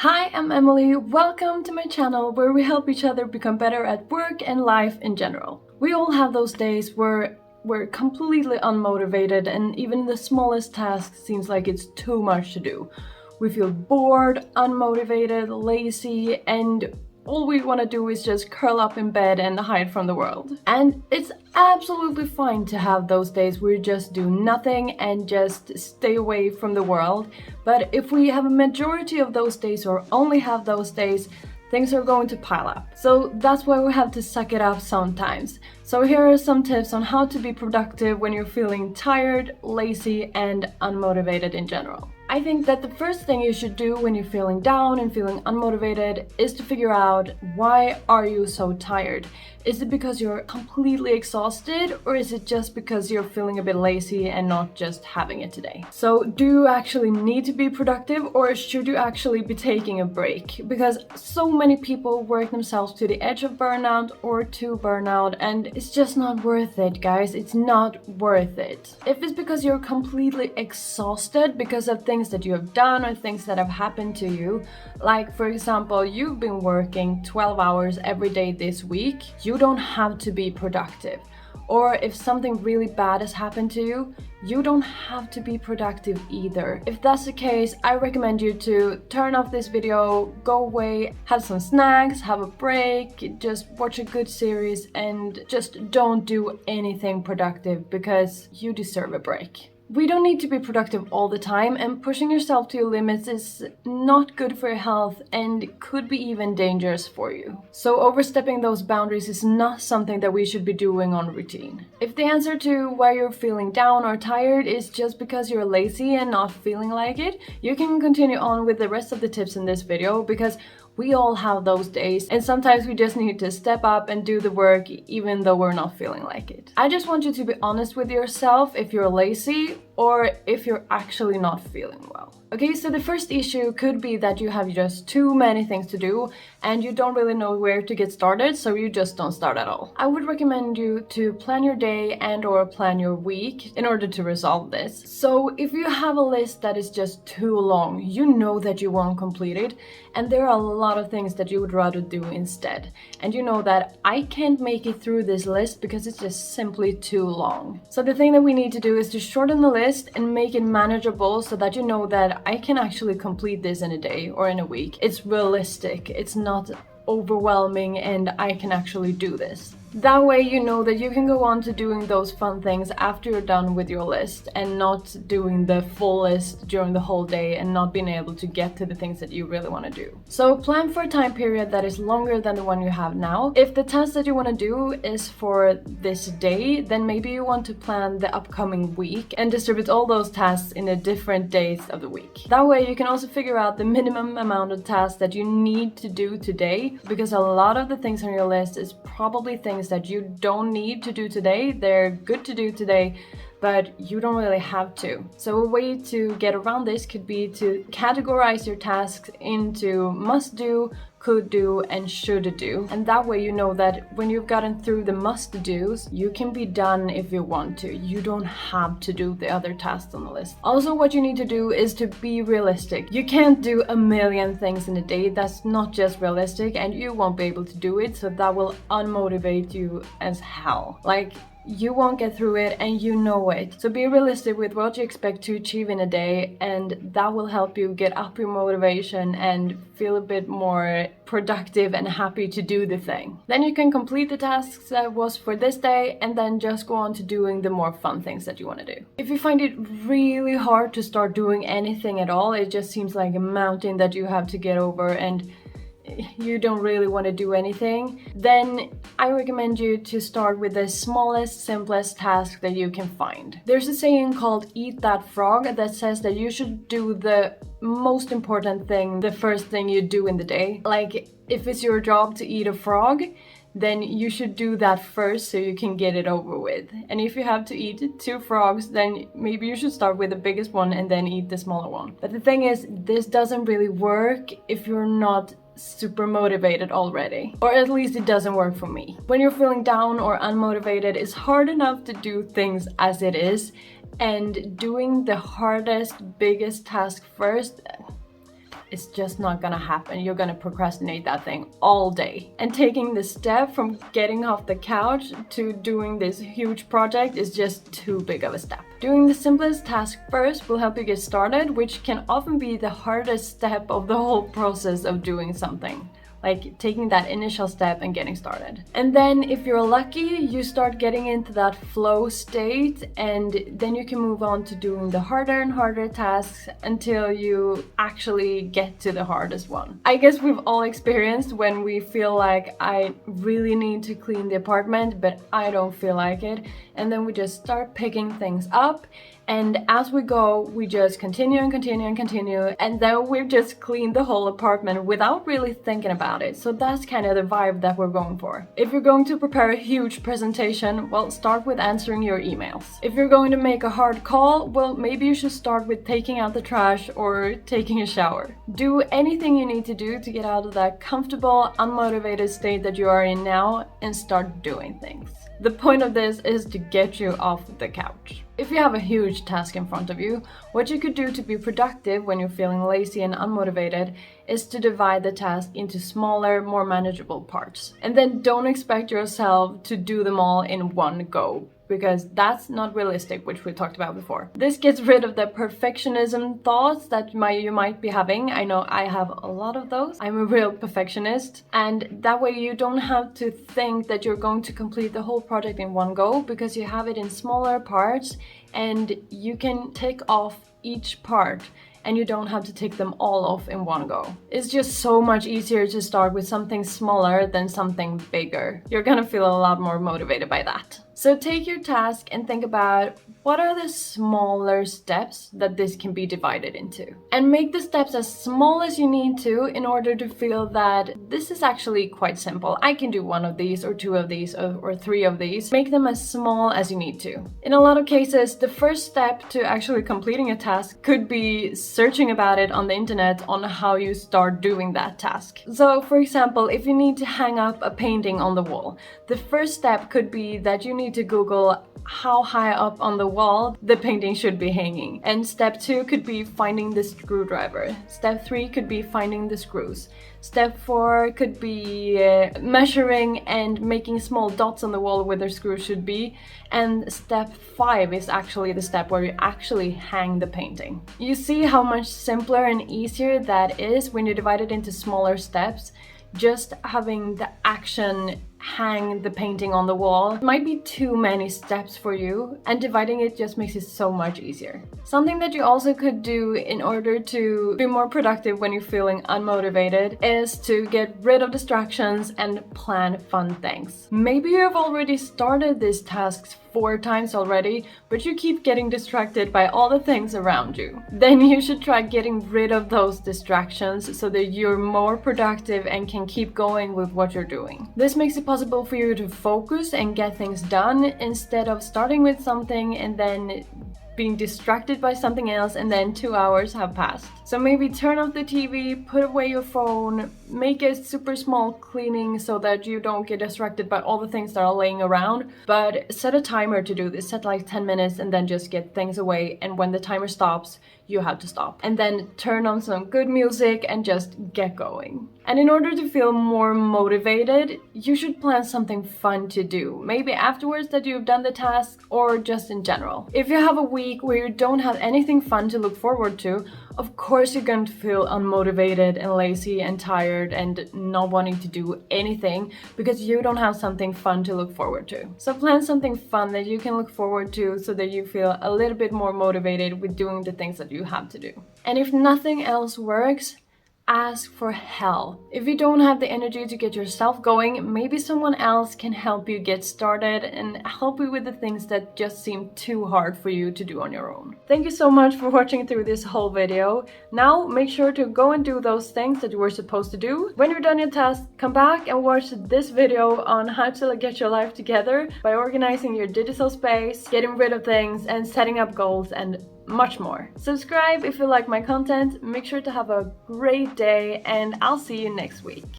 Hi, I'm Emily. Welcome to my channel where we help each other become better at work and life in general. We all have those days where we're completely unmotivated and even the smallest task seems like it's too much to do. We feel bored, unmotivated, lazy, and all we want to do is just curl up in bed and hide from the world. And it's absolutely fine to have those days where you just do nothing and just stay away from the world. But if we have a majority of those days or only have those days, things are going to pile up. So that's why we have to suck it up sometimes. So here are some tips on how to be productive when you're feeling tired, lazy, and unmotivated in general. I think that the first thing you should do when you're feeling down and feeling unmotivated is to figure out, why are you so tired? Is it because you're completely exhausted, or is it just because you're feeling a bit lazy and not just having it today? So do you actually need to be productive, or should you actually be taking a break? Because so many people work themselves to the edge of burnout or to burnout, and it's just not worth it, guys. It's not worth it. If it's because you're completely exhausted because of things that you have done or things that have happened to you, like for example, you've been working 12 hours every day this week, you don't have to be productive. Or if something really bad has happened to you, you don't have to be productive either. If that's the case, I recommend you to turn off this video, go away, have some snacks, have a break, just watch a good series and just don't do anything productive because you deserve a break. We don't need to be productive all the time, and pushing yourself to your limits is not good for your health and could be even dangerous for you. So overstepping those boundaries is not something that we should be doing on routine. If the answer to why you're feeling down or tired is just because you're lazy and not feeling like it, you can continue on with the rest of the tips in this video, because we all have those days, and sometimes we just need to step up and do the work even though we're not feeling like it. I just want you to be honest with yourself if you're lazy or if you're actually not feeling well. Okay, so the first issue could be that you have just too many things to do and you don't really know where to get started, so you just don't start at all. I would recommend you to plan your day and or plan your week in order to resolve this. So if you have a list that is just too long, you know that you won't complete it, and there are a lot of things that you would rather do instead. And you know that I can't make it through this list because it's just simply too long. So the thing that we need to do is to shorten the list and make it manageable so that you know that I can actually complete this in a day or in a week. It's realistic, it's not overwhelming, and I can actually do this. That way you know that you can go on to doing those fun things after you're done with your list and not doing the full list during the whole day and not being able to get to the things that you really want to do. So plan for a time period that is longer than the one you have now. If the task that you want to do is for this day, then maybe you want to plan the upcoming week and distribute all those tasks in the different days of the week. That way you can also figure out the minimum amount of tasks that you need to do today, because a lot of the things on your list is probably things that you don't need to do today. They're good to do today, but you don't really have to. So a way to get around this could be to categorize your tasks into must do, could do, and should do. And that way you know that when you've gotten through the must do's, you can be done if you want to. You don't have to do the other tasks on the list. Also, what you need to do is to be realistic. You can't do a million things in a day. That's not just realistic, and you won't be able to do it, so that will unmotivate you as hell. Like, you won't get through it and you know it. So be realistic with what you expect to achieve in a day, and that will help you get up your motivation and feel a bit more productive and happy to do the thing. Then you can complete the tasks that was for this day and then just go on to doing the more fun things that you want to do. If you find it really hard to start doing anything at all, it just seems like a mountain that you have to get over and you don't really want to do anything, then I recommend you to start with the smallest, simplest task that you can find. There's a saying called "eat that frog" that says that you should do the most important thing the first thing you do in the day. Like, if it's your job to eat a frog, then you should do that first so you can get it over with. And if you have to eat 2 frogs, then maybe you should start with the biggest one and then eat the smaller one. But the thing is, this doesn't really work if you're not super motivated already. Or at least it doesn't work for me. When you're feeling down or unmotivated, it's hard enough to do things as it is, and doing the hardest, biggest task first, it's just not gonna happen. You're gonna procrastinate that thing all day. And taking the step from getting off the couch to doing this huge project is just too big of a step. Doing the simplest task first will help you get started, which can often be the hardest step of the whole process of doing something. Like taking that initial step and getting started. And then if you're lucky, you start getting into that flow state, and then you can move on to doing the harder and harder tasks until you actually get to the hardest one. I guess we've all experienced when we feel like I really need to clean the apartment, but I don't feel like it. And then we just start picking things up. And as we go, we just continue and continue and continue, and then we've just cleaned the whole apartment without really thinking about it. So that's kind of the vibe that we're going for. If you're going to prepare a huge presentation, well, start with answering your emails. If you're going to make a hard call, well, maybe you should start with taking out the trash or taking a shower. Do anything you need to do to get out of that comfortable, unmotivated state that you are in now and start doing things. The point of this is to get you off the couch. If you have a huge task in front of you, what you could do to be productive when you're feeling lazy and unmotivated is to divide the task into smaller, more manageable parts. And then don't expect yourself to do them all in one go, because that's not realistic, which we talked about before. This gets rid of the perfectionism thoughts that you might be having. I know I have a lot of those. I'm a real perfectionist, and that way you don't have to think that you're going to complete the whole project in one go, because you have it in smaller parts and you can take off each part and you don't have to take them all off in one go. It's just so much easier to start with something smaller than something bigger. You're gonna feel a lot more motivated by that. So take your task and think about what are the smaller steps that this can be divided into. And make the steps as small as you need to in order to feel that this is actually quite simple. I can do one of these or two of these or three of these. Make them as small as you need to. In a lot of cases, the first step to actually completing a task could be searching about it on the internet on how you start doing that task. So for example, if you need to hang up a painting on the wall, the first step could be that you need to Google how high up on the wall the painting should be hanging. And step 2 could be finding the screwdriver. Step 3 could be finding the screws. Step 4 could be measuring and making small dots on the wall where the screw should be. And step 5 is actually the step where you actually hang the painting. You see how much simpler and easier that is when you divide it into smaller steps. Just having the action hang the painting on the wall might be too many steps for you, and dividing it just makes it so much easier. Something that you also could do in order to be more productive when you're feeling unmotivated is to get rid of distractions and plan fun things. Maybe you have already started these tasks 4 times already, but you keep getting distracted by all the things around you. Then you should try getting rid of those distractions so that you're more productive and can keep going with what you're doing. This makes it possible for you to focus and get things done instead of starting with something and then being distracted by something else and then 2 hours have passed. So maybe turn off the TV, put away your phone, make a super small cleaning so that you don't get distracted by all the things that are laying around, but set a timer to do this. Set like 10 minutes and then just get things away, and when the timer stops, you have to stop. And then turn on some good music and just get going. And in order to feel more motivated, you should plan something fun to do. Maybe afterwards that you've done the task, or just in general. If you have a week where you don't have anything fun to look forward to, of course you're going to feel unmotivated and lazy and tired and not wanting to do anything because you don't have something fun to look forward to. So plan something fun that you can look forward to so that you feel a little bit more motivated with doing the things that you have to do. And if nothing else works, ask for help. If you don't have the energy to get yourself going, maybe someone else can help you get started and help you with the things that just seem too hard for you to do on your own. Thank you so much for watching through this whole video. Now make sure to go and do those things that you were supposed to do. When you're done your task, come back and watch this video on how to get your life together by organizing your digital space, getting rid of things, and setting up goals and much more. Subscribe if you like my content. Make sure to have a great day, and I'll see you next week.